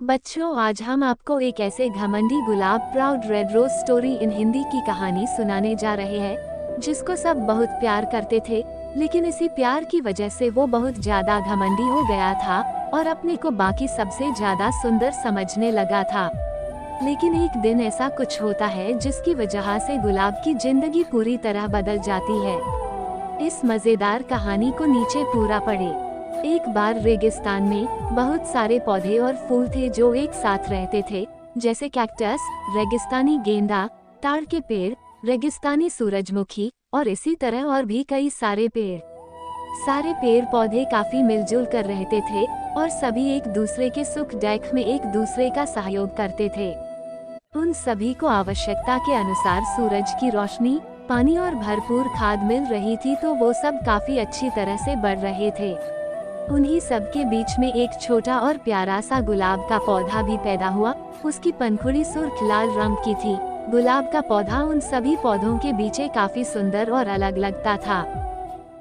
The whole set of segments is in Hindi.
बच्चों, आज हम आपको एक ऐसे घमंडी गुलाब proud red rose story in Hindi की कहानी सुनाने जा रहे हैं जिसको सब बहुत प्यार करते थे। लेकिन इसी प्यार की वजह से वो बहुत ज्यादा घमंडी हो गया था और अपने को बाकी सबसे ज्यादा सुंदर समझने लगा था। लेकिन एक दिन ऐसा कुछ होता है जिसकी वजह से गुलाब की जिंदगी पूरी तरह बदल जाती है। इस मजेदार कहानी को नीचे पूरा पढ़े। एक बार रेगिस्तान में बहुत सारे पौधे और फूल थे जो एक साथ रहते थे, जैसे कैक्टस, रेगिस्तानी गेंदा, ताड़ के पेड़, रेगिस्तानी सूरजमुखी और इसी तरह और भी कई सारे पेड़। सारे पेड़ पौधे काफी मिलजुल कर रहते थे और सभी एक दूसरे के सुख दुख में एक दूसरे का सहयोग करते थे। उन सभी को आवश्यकता के अनुसार सूरज की रोशनी, पानी और भरपूर खाद मिल रही थी, तो वो सब काफी अच्छी तरह से बढ़ रहे थे। उन्हीं सब के बीच में एक छोटा और प्यारा सा गुलाब का पौधा भी पैदा हुआ। उसकी पंखुड़ी सुर्ख लाल रंग की थी। गुलाब का पौधा उन सभी पौधों के बीच काफी सुंदर और अलग लगता था।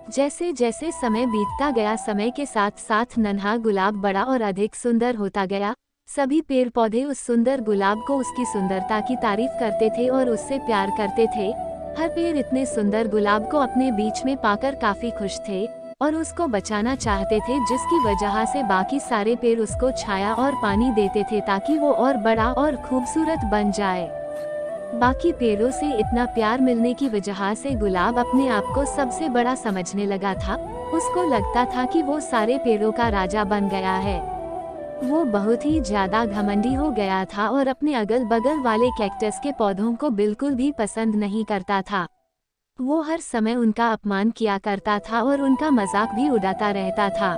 जैसे जैसे समय बीतता गया, समय के साथ साथ नन्हा गुलाब बड़ा और अधिक सुंदर होता गया। सभी पेड़ पौधे उस सुंदर गुलाब को उसकी सुंदरता की तारीफ करते थे और उससे प्यार करते थे। हर पेड़ इतने सुंदर गुलाब को अपने बीच में पाकर काफी खुश थे और उसको बचाना चाहते थे, जिसकी वजह से बाकी सारे पेड़ उसको छाया और पानी देते थे ताकि वो और बड़ा और खूबसूरत बन जाए। बाकी पेड़ों से इतना प्यार मिलने की वजह से गुलाब अपने आप को सबसे बड़ा समझने लगा था। उसको लगता था कि वो सारे पेड़ों का राजा बन गया है। वो बहुत ही ज्यादा घमंडी हो गया था और अपने अगल बगल वाले कैक्टस के पौधों को बिल्कुल भी पसंद नहीं करता था। वो हर समय उनका अपमान किया करता था और उनका मजाक भी उड़ाता रहता था।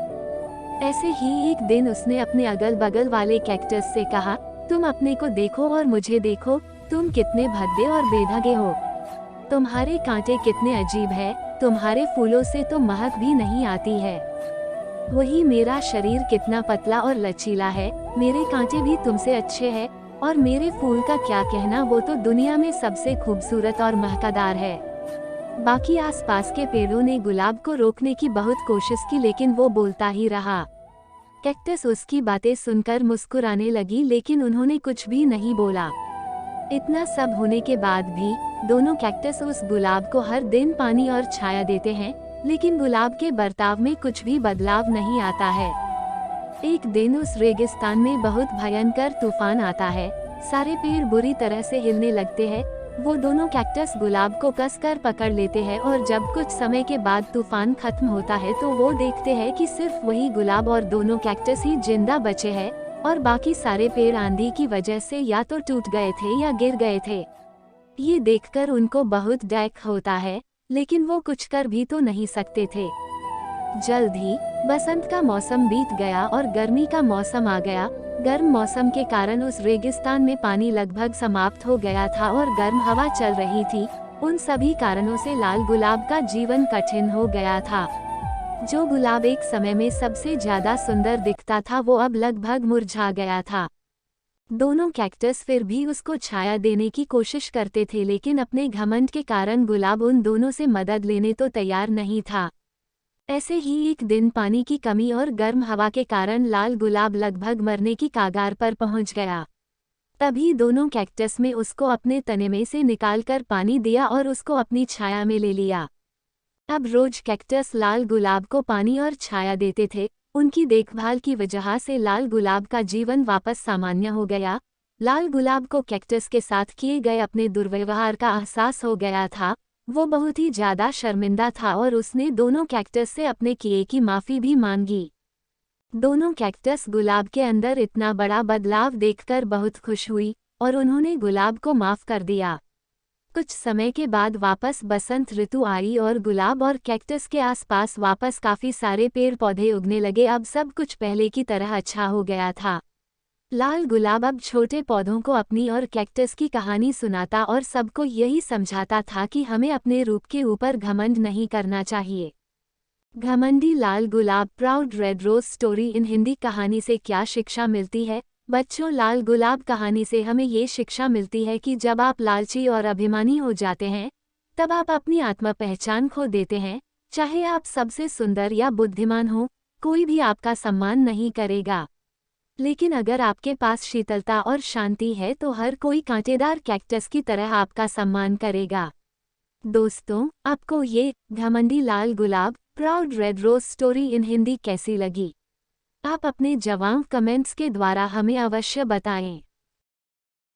ऐसे ही एक दिन उसने अपने अगल बगल वाले कैक्टस से कहा, तुम अपने को देखो और मुझे देखो, तुम कितने भद्दे और बेढंगे हो। तुम्हारे कांटे कितने अजीब है, तुम्हारे फूलों से तो महक भी नहीं आती है। वही मेरा शरीर कितना पतला और लचीला है, मेरे कांटे भी तुमसे अच्छे हैं और मेरे फूल का क्या कहना, वो तो दुनिया में सबसे खूबसूरत और महकदार है। बाकी आसपास के पेड़ों ने गुलाब को रोकने की बहुत कोशिश की, लेकिन वो बोलता ही रहा। कैक्टस उसकी बातें सुनकर मुस्कुराने लगी, लेकिन उन्होंने कुछ भी नहीं बोला। इतना सब होने के बाद भी दोनों कैक्टस उस गुलाब को हर दिन पानी और छाया देते हैं, लेकिन गुलाब के बर्ताव में कुछ भी बदलाव नहीं आता है। एक दिन उस रेगिस्तान में बहुत भयंकर तूफान आता है। सारे पेड़ बुरी तरह से हिलने लगते हैं। वो दोनों कैक्टस गुलाब को कसकर पकड़ लेते हैं और जब कुछ समय के बाद तूफान खत्म होता है तो वो देखते हैं कि सिर्फ वही गुलाब और दोनों कैक्टस ही जिंदा बचे हैं और बाकी सारे पेड़ आंधी की वजह से या तो टूट गए थे या गिर गए थे। ये देखकर उनको बहुत दुख होता है, लेकिन वो कुछ कर भी तो नहीं सकते थे। जल्द ही बसंत का मौसम बीत गया और गर्मी का मौसम आ गया। गर्म मौसम के कारण उस रेगिस्तान में पानी लगभग समाप्त हो गया था और गर्म हवा चल रही थी। उन सभी कारणों से लाल गुलाब का जीवन कठिन हो गया था। जो गुलाब एक समय में सबसे ज्यादा सुंदर दिखता था, वो अब लगभग मुरझा गया था। दोनों कैक्टस फिर भी उसको छाया देने की कोशिश करते थे, लेकिन अपने घमंड के कारण गुलाब उन दोनों से मदद लेने तो तैयार नहीं था। ऐसे ही एक दिन पानी की कमी और गर्म हवा के कारण लाल गुलाब लगभग मरने की कगार पर पहुंच गया। तभी दोनों कैक्टस में उसको अपने तने में से निकालकर पानी दिया और उसको अपनी छाया में ले लिया। अब रोज कैक्टस लाल गुलाब को पानी और छाया देते थे। उनकी देखभाल की वजह से लाल गुलाब का जीवन वापस सामान्य हो गया। लाल गुलाब को कैक्टस के साथ किए गए अपने दुर्व्यवहार का एहसास हो गया था। वो बहुत ही ज्यादा शर्मिंदा था और उसने दोनों कैक्टस से अपने किए की माफी भी मांगी। दोनों कैक्टस गुलाब के अंदर इतना बड़ा बदलाव देखकर बहुत खुश हुई और उन्होंने गुलाब को माफ कर दिया। कुछ समय के बाद वापस बसंत ऋतु आई और गुलाब और कैक्टस के आसपास वापस काफी सारे पेड़ पौधे उगने लगे। अब सब कुछ पहले की तरह अच्छा हो गया था। लाल गुलाब अब छोटे पौधों को अपनी और कैक्टस की कहानी सुनाता और सबको यही समझाता था कि हमें अपने रूप के ऊपर घमंड नहीं करना चाहिए। घमंडी लाल गुलाब proud red rose story in Hindi कहानी से क्या शिक्षा मिलती है? बच्चों, लाल गुलाब कहानी से हमें ये शिक्षा मिलती है कि जब आप लालची और अभिमानी हो जाते हैं, तब आप अपनी आत्म पहचान खो देते हैं। चाहे आप सबसे सुंदर या बुद्धिमान हो, कोई भी आपका सम्मान नहीं करेगा। लेकिन अगर आपके पास शीतलता और शांति है तो हर कोई कांटेदार कैक्टस की तरह आपका सम्मान करेगा। दोस्तों, आपको ये घमंडी लाल गुलाब proud red rose story in Hindi कैसी लगी? आप अपने जवाब कमेंट्स के द्वारा हमें अवश्य बताएं।